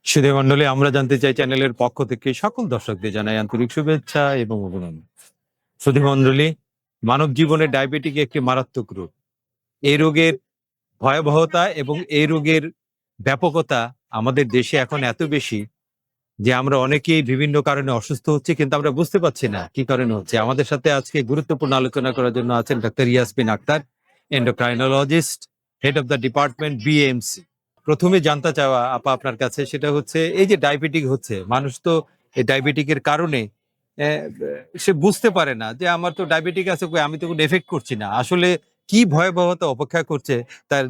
সুধী মণ্ডলী, আমরা জানতে চাই চ্যানেলের পক্ষ থেকে সকল দর্শকদের জানাই আন্তরিক শুভেচ্ছা এবং অভিনন্দন। সুধী মণ্ডলী, মানব জীবনে ডায়াবেটিক একটি মারাত্মক রোগ। এই রোগের ভয়াবহতা এবং এই রোগের ব্যাপকতা আমাদের দেশে এখন এত বেশি যে আমরা অনেকেই বিভিন্ন কারণে অসুস্থ হচ্ছে, কিন্তু আমরা বুঝতে পারছি না কি কারণে হচ্ছে। আমাদের সাথে আজকে গুরুত্বপূর্ণ আলোচনা করার জন্য আছেন doctor Yasmin Akhtar, endocrinologist, head of the department BMC. প্রথমে জানতে চাওয়া আপা আপনার কাছে সেটা হচ্ছে, এই যে ডায়াবেটিক হচ্ছে, মানুষ তো এই ডায়াবেটিকের কারণে আহ, সে বুঝতে পারে না যে আমার তো ডায়াবেটিক আছে, কই আমি তো কোনো এফেক্ট করছি না। আসলে কি ভয়াবহতা অপেক্ষা করছে তার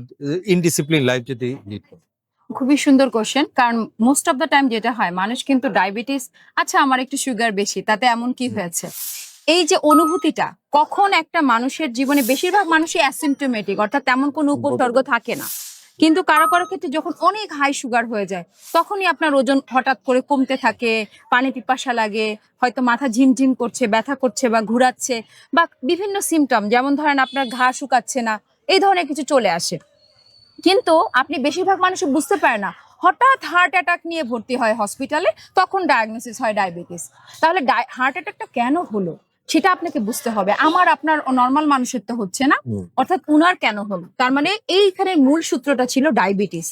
ইনডিসিপ্লিন লাইফ যদি লিড করে। খুবই সুন্দর কোশ্চেন, কারণ মোস্ট অফ দ্য টাইম যেটা হয়, মানুষ কিন্তু ডায়াবেটিস, আচ্ছা আমার একটু সুগার বেশি, তাতে এমন কি হয়েছে, এই যে অনুভূতিটা কখন একটা মানুষের জীবনে, বেশিরভাগ মানুষই অ্যাসিম্পটোমেটিক, অর্থাৎ তেমন কোনো উপসর্গ থাকে না। কিন্তু কারো কারো ক্ষেত্রে যখন অনেক হাই সুগার হয়ে যায়, তখনই আপনার ওজন হঠাৎ করে কমতে থাকে, পানি পিপাসা লাগে, হয়তো মাথা ঝিমঝিম করছে, ব্যথা করছে বা ঘুরাচ্ছে, বা বিভিন্ন সিমটম, যেমন ধরেন আপনার ঘা শুকাচ্ছে না, এই ধরনের কিছু চলে আসে। কিন্তু আপনি বেশিরভাগ মানুষ বুঝতে পারে না, হঠাৎ হার্ট অ্যাটাক নিয়ে ভর্তি হয় হসপিটালে, তখন ডায়াগনোসিস হয় ডায়াবেটিস। তাহলে হার্ট অ্যাটাকটা কেন হলো সেটা আপনাকে বুঝতে হবে। আমার আপনার নর্মাল মানুষের তো হচ্ছে না, অর্থাৎ উনার কেন হলো, তার মানে এইখানে মূল সূত্রটা ছিল ডায়াবেটিস।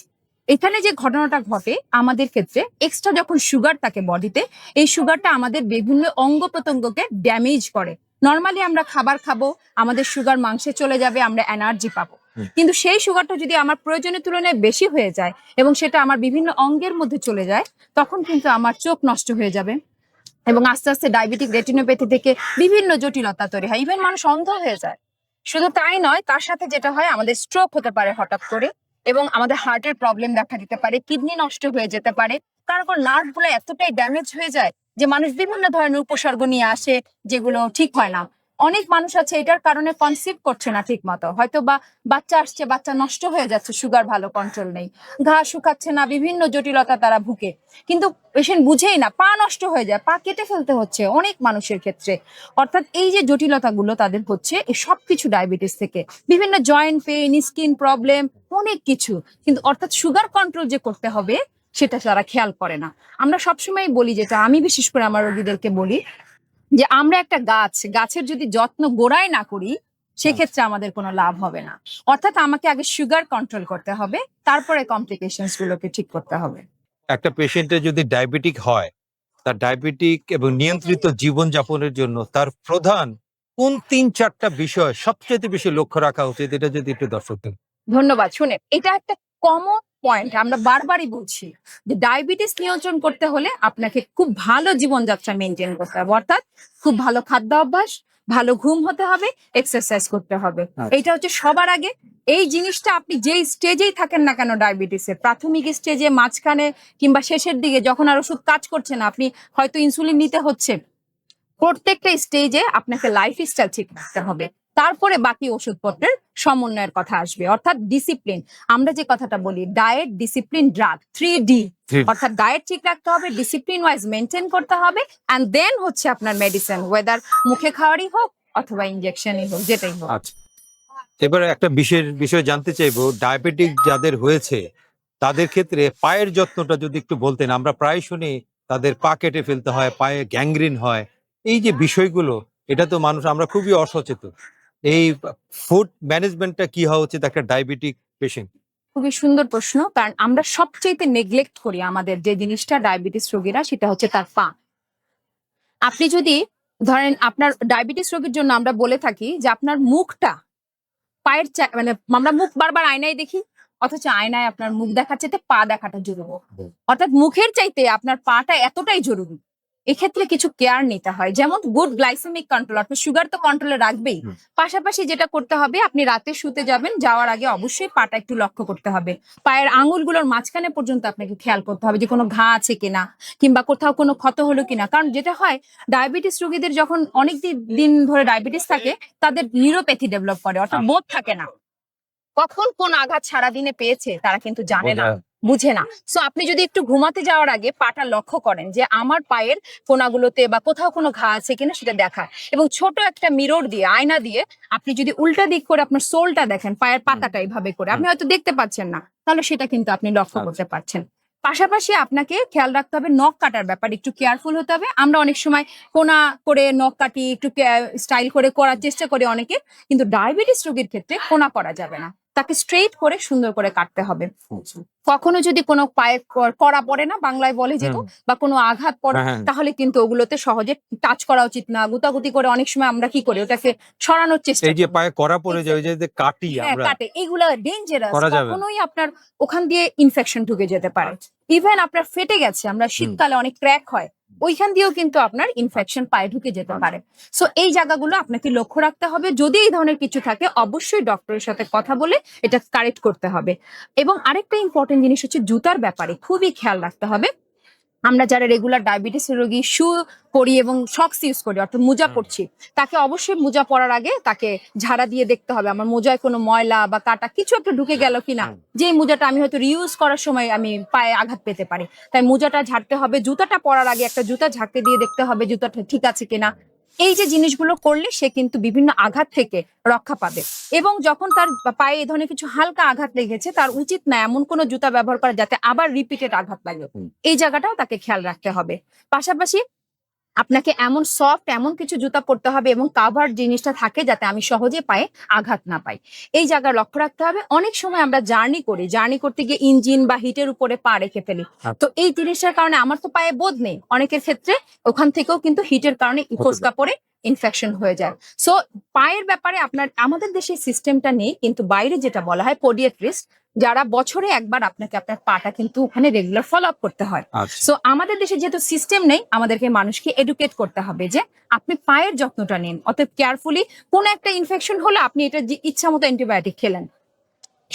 এখানে যে ঘটনাটা ঘটে আমাদের ক্ষেত্রে, এক্সট্রা যখন সুগার থাকে বডিতে, এই সুগারটা আমাদের বিভিন্ন অঙ্গ প্রত্যঙ্গকে ড্যামেজ করে। নর্মালি আমরা খাবার খাবো, আমাদের সুগার মাংসে চলে যাবে, আমরা এনার্জি পাবো। কিন্তু সেই সুগারটা যদি আমার প্রয়োজনের তুলনায় বেশি হয়ে যায় এবং সেটা আমার বিভিন্ন অঙ্গের মধ্যে চলে যায়, তখন কিন্তু আমার চোখ নষ্ট হয়ে যাবে এবং আস্তে আস্তে ডায়াবেটিক রেটিনোপ্যাথি থেকে বিভিন্ন জটিলতা তৈরি হয়, ইভেন মানুষ অন্ধ হয়ে যায়। শুধু তাই নয়, তার সাথে যেটা হয়, আমাদের স্ট্রোক হতে পারে হঠাৎ করে, এবং আমাদের হার্টের প্রবলেম দেখা দিতে পারে, কিডনি নষ্ট হয়ে যেতে পারে। কারণ নার্ভ গুলো এতটাই ড্যামেজ হয়ে যায় যে মানুষ বিভিন্ন ধরনের উপসর্গ নিয়ে আসে, যেগুলো ঠিক হয় না। অনেক মানুষ আছে এটার কারণে কনসিভ করছে না ঠিক মতো, হয়তো বা বাচ্চা আসছে, বাচ্চা নষ্ট হয়ে যাচ্ছে, সুগার ভালো কন্ট্রোল নেই, ঘা শুকাচ্ছে না, বিভিন্ন জটিলতা তারা ভুগে, কিন্তু পেশেন্ট বুঝেই না, পা নষ্ট হয়ে যায়, পা কেটে ফেলতে হচ্ছে অনেক মানুষের ক্ষেত্রে। অর্থাৎ এই যে জটিলতাগুলো তাদের হচ্ছে, এই সবকিছু ডায়াবেটিস থেকে, বিভিন্ন জয়েন্ট পেইন, স্কিন প্রবলেম, অনেক কিছু। কিন্তু অর্থাৎ সুগার কন্ট্রোল যে করতে হবে সেটা তারা খেয়াল করে না। আমরা সবসময় বলি, যেটা আমি বিশেষ করে আমার রোগীদেরকে বলি, যে আমরা একটা গাছের যদি যত্ন গোড়ায় না করি, সেক্ষেত্রে আমাদের কোনো লাভ হবে না। অর্থাৎ আমাকে আগে সুগার কন্ট্রোল করতে হবে, তারপরে কমপ্লিকেশনস গুলোকে ঠিক করতে হবে। একটা পেশেন্টের যদি ডায়াবেটিক হয়, তার ডায়াবেটিক এবং নিয়ন্ত্রিত জীবনযাপনের জন্য তার প্রধান কোন ৩-৪টা বিষয় সবচেয়ে বেশি লক্ষ্য রাখা উচিত, এটা যদি একটু দর্শকদের। ধন্যবাদ। শুনেন, এটা একটা কমন পয়েন্ট, আমরা বারবারই বলছি যে ডায়াবেটিস নিয়ন্ত্রণ করতে হলে আপনাকে খুব ভালো জীবনযাত্রা মেনটেন করতে হবে, অর্থাৎ খুব ভালো খাদ্য অভ্যাস, ভালো ঘুম হতে হবে, এক্সারসাইজ করতে হবে। এটা হচ্ছে সবার আগে। এই জিনিসটা আপনি যেই স্টেজেই থাকেন না কেন, ডায়াবেটিসের প্রাথমিক স্টেজে, মাঝখানে, কিংবা শেষের দিকে, যখন আর ওষুধ কাজ করছে না, আপনি হয়তো ইনসুলিন নিতে হচ্ছে, প্রত্যেকটা স্টেজে আপনাকে লাইফস্টাইল ঠিক রাখতে হবে, তারপরে বাকি ওষুধপত্রের সমন্বয়ের কথা আসবে, অর্থাৎ ডিসিপ্লিন। আমরা যে কথাটা বলি, ডায়েট, ডিসিপ্লিন, ড্রাগ, 3D। অর্থাৎ ডায়েট ঠিক রাখতে হবে, ডিসিপ্লিন ওয়াইজ মেনটেন করতে হবে, এন্ড দেন হচ্ছে আপনার মেডিসিন, ওয়েদার মুখে খাওয়ারই হোক অথবা ইনজেকশনই হোক, যেটাই হোক। আচ্ছা, এবারে একটা বিষয় জানতে চাইবো, ডায়াবেটিক যাদের হয়েছে তাদের ক্ষেত্রে পায়ের যত্নটা যদি একটু বলতেন। আমরা প্রায় শুনি তাদের পা কেটে ফেলতে হয়, পায়ে গ্যাংগ্রিন হয়। এই যে বিষয়গুলো, এটা তো মানুষ, আমরা খুবই অসচেতন। এই ফুড ম্যানেজমেন্টটা কি হওয়া উচিত একটা ডায়াবেটিক পেশেন্ট? খুবই সুন্দর প্রশ্ন, কারণ আমরা সবচেয়ে নেগলেক্ট করি আমাদের যে জিনিসটা ডায়াবেটিস রোগীরা, সেটা হচ্ছে তার পা। আপনি যদি ধরেন, আপনার ডায়াবেটিস রোগীর জন্য আমরা বলে থাকি যে আপনার মুখটা পায়ের মানে আমরা মুখ বারবার আয়নায় দেখি, অথচ আয়নায় আপনার মুখ দেখার চাইতে পা দেখাটা জরুরি। অর্থাৎ মুখের চাইতে আপনার পাটা এতটাই জরুরি। এক্ষেত্রে কিছু কেয়ার নিতে হয়, যেমন গুড গ্লাইসেমিক কন্ট্রোল, অর্থাৎ সুগার তো কন্ট্রোলে রাখবেই, পাশাপাশি যেটা করতে হবে, আপনি রাতে শুতে যাবেন, যাওয়ার আগে অবশ্যই পাটা একটু লক্ষ্য করতে হবে, পায়ের আঙুলগুলোর মাঝখানে পর্যন্ত আপনাকে খেয়াল করতে হবে যে কোনো ঘা আছে কিনা, কিংবা কোথাও কোনো ক্ষত হলো কিনা। কারণ যেটা হয়, ডায়াবেটিস রোগীদের যখন অনেক দিন ধরে ডায়াবেটিস থাকে, তাদের নিউরোপ্যাথি ডেভেলপ করে, অর্থাৎ বোধ থাকে না, কখন কোন আঘাত সারাদিনে পেয়েছে তারা কিন্তু জানে না, বুঝে না। সো আপনি যদি একটু ঘুমাতে যাওয়ার আগে পাটা লক্ষ্য করেন যে আমার পায়ের কোনাগুলোতে বা কোথাও কোনো ঘা আছে কিনা, সেটা দেখা, এবং ছোট একটা মিরর দিয়ে, আয়না দিয়ে আপনি যদি উল্টা দিক করে আপনার সোলটা দেখেন, পায়ের পাতাটা এইভাবে করে, আপনি হয়তো দেখতে পাচ্ছেন না, তাহলে সেটা কিন্তু আপনি লক্ষ্য করতে পারছেন। পাশাপাশি আপনাকে খেয়াল রাখতে হবে নখ কাটার ব্যাপারে একটু কেয়ারফুল হতে হবে। আমরা অনেক সময় কোনা করে নখ কাটি, একটু স্টাইল করে করার চেষ্টা করি অনেকে, কিন্তু ডায়াবেটিস রোগীর ক্ষেত্রে কোনা করা যাবে না, তাকে স্ট্রেইট করে সুন্দর করে কাটতে হবে। কখনো যদি কোনো পায়ে কড়া পড়ে না, বাংলায় বলে যেটা, বা কোনো আঘাত পড়ে, হ্যাঁ, হ্যাঁ। তাহলে কিন্তু ওগুলোতে সহজে টাচ করা উচিত না। গুতাগুতি করে অনেক সময় আমরা কি করি, ওটাকে সরানোর চেষ্টা এই যে করি। পায়ে কড়া পড়ে যায়, ওই যে কাটি হ্যাঁ, আমরা, কাটে, এগুলা ডেঞ্জারাস। করা যাবে না। কখনোই আপনার ওখান দিয়ে ইনফেকশন ঢুকে যেতে পারে। ইভেন আপনার ফেটে গেছে, আমরা শীতকালে অনেক ক্র্যাক হয়, ওইখান দিয়েও কিন্তু আপনার ইনফেকশন পায়ে ঢুকে যেতে পারে। সো এই জায়গাগুলো আপনাকে লক্ষ্য রাখতে হবে। যদি এই ধরনের কিছু থাকে, অবশ্যই ডক্টরের সাথে কথা বলে এটা কারেক্ট করতে হবে। এবং আরেকটা ইম্পর্টেন্ট জিনিস হচ্ছে জুতার ব্যাপারে খুবই খেয়াল রাখতে হবে। আমরা যারা রেগুলার ডায়াবেটিস রোগী শু পরি এবং সক্স ইউজ করি, অর্থাৎ মোজা পরছি, তাকে অবশ্যই মোজা পরার আগে তাকে ঝাড়া দিয়ে দেখতে হবে আমার মোজায় কোনো ময়লা বা কাটা কিছু একটা ঢুকে গেল কিনা। যে মোজাটা আমি হয়তো রিউজ করার সময় আমি পায়ে আঘাত পেতে পারি, তাই মোজাটা ঝাড়তে হবে। জুতাটা পরার আগে একটা জুতা ঝাঁকতে দিয়ে দেখতে হবে জুতাটা ঠিক আছে কিনা। এই যে জিনিসগুলো করলে সে কিন্তু বিভিন্ন আঘাত থেকে রক্ষা পাবে। এবং যখন তার পায়ে এই ধরনের কিছু হালকা আঘাত লেগেছে, তার উচিত না এমন কোনো জুতা ব্যবহার করা যাতে আবার রিপিটেড আঘাত লাগে। এই জায়গাটাও তাকে খেয়াল রাখতে হবে। পাশাপাশি আপনাকে এমন সফট এমন কিছু জুতা পরতে হবে এবং কাভার জিনিসটা থাকে যাতে আমি সহজে পায়ে আঘাত না পাই। এই জায়গায় লক্ষ্য রাখতে হবে। অনেক সময় আমরা জার্নি করতে গিয়ে ইঞ্জিন বা হিটের উপরে পা রেখে ফেলি। তো এই জিনিসটার কারণে আমার তো পায়ে বোধ নেই, অনেকের ক্ষেত্রে ওখান থেকেও কিন্তু হিটের কারণে ফোসকা পড়ে ইনফেকশন হয়ে যায়। সো পায়ের ব্যাপারে আমাদের দেশে সিস্টেমটা নেই, কিন্তু বাইরে যেটা বলা হয় পোডিয়াট্রিস্ট, যারা বছরে একবার আপনাকে আপনার পাটা কিন্তু ওখানে রেগুলার ফলো আপ করতে হয়। আচ্ছা। সো আমাদের দেশে যেহেতু সিস্টেম নেই, আমাদেরকে মানুষকে এডুকেট করতে হবে যে আপনি পায়ের যত্নটা নিন। অতএব কেয়ারফুলি, কোন একটা ইনফেকশন হলে আপনি এটা ইচ্ছা মতো অ্যান্টিবায়োটিক খেলেন,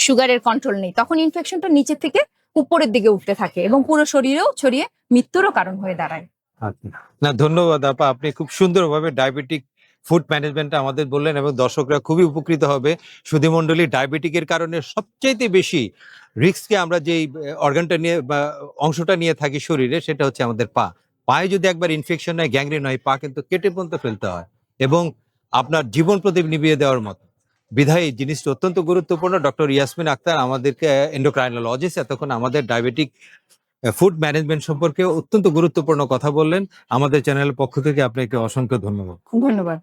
সুগারের কন্ট্রোল নেই, তখন ইনফেকশনটা নিচে থেকে উপরের দিকে উঠতে থাকে এবং পুরো শরীরেও ছড়িয়ে মৃত্যুরও কারণ হয়ে দাঁড়ায়। আচ্ছা। না, ধন্যবাদ আপা, আপনি খুব সুন্দরভাবে ডায়াবেটিক ফুড ম্যানেজমেন্টটা আমাদের বললেন এবং দর্শকরা খুবই উপকৃত হবে। সুধী মণ্ডলী, ডায়াবেটিকের কারণে সবচাইতে বেশি রিস্কে আমরা যেই অর্গানটা নিয়ে বা অংশটা নিয়ে থাকি শরীরে, সেটা হচ্ছে আমাদের পা। পায়ে যদি একবার ইনফেকশন হয়, গ্যাংগ্রিন হয়, পা কিন্তু কেটে পর্যন্ত ফেলতে হয় এবং আপনার জীবন প্রদীপ নিভিয়ে দেওয়ার মতো। বিধায় এই জিনিসটা অত্যন্ত গুরুত্বপূর্ণ। ডক্টর ইয়াসমিন আক্তার আমাদেরকে, এন্ডোক্রাইনোলজিস্ট, এতক্ষণ আমাদের ডায়াবেটিক ফুড ম্যানেজমেন্ট সম্পর্কে অত্যন্ত গুরুত্বপূর্ণ কথা বললেন। আমাদের চ্যানেলের পক্ষ থেকে আপনাকে অসংখ্য ধন্যবাদ। ধন্যবাদ।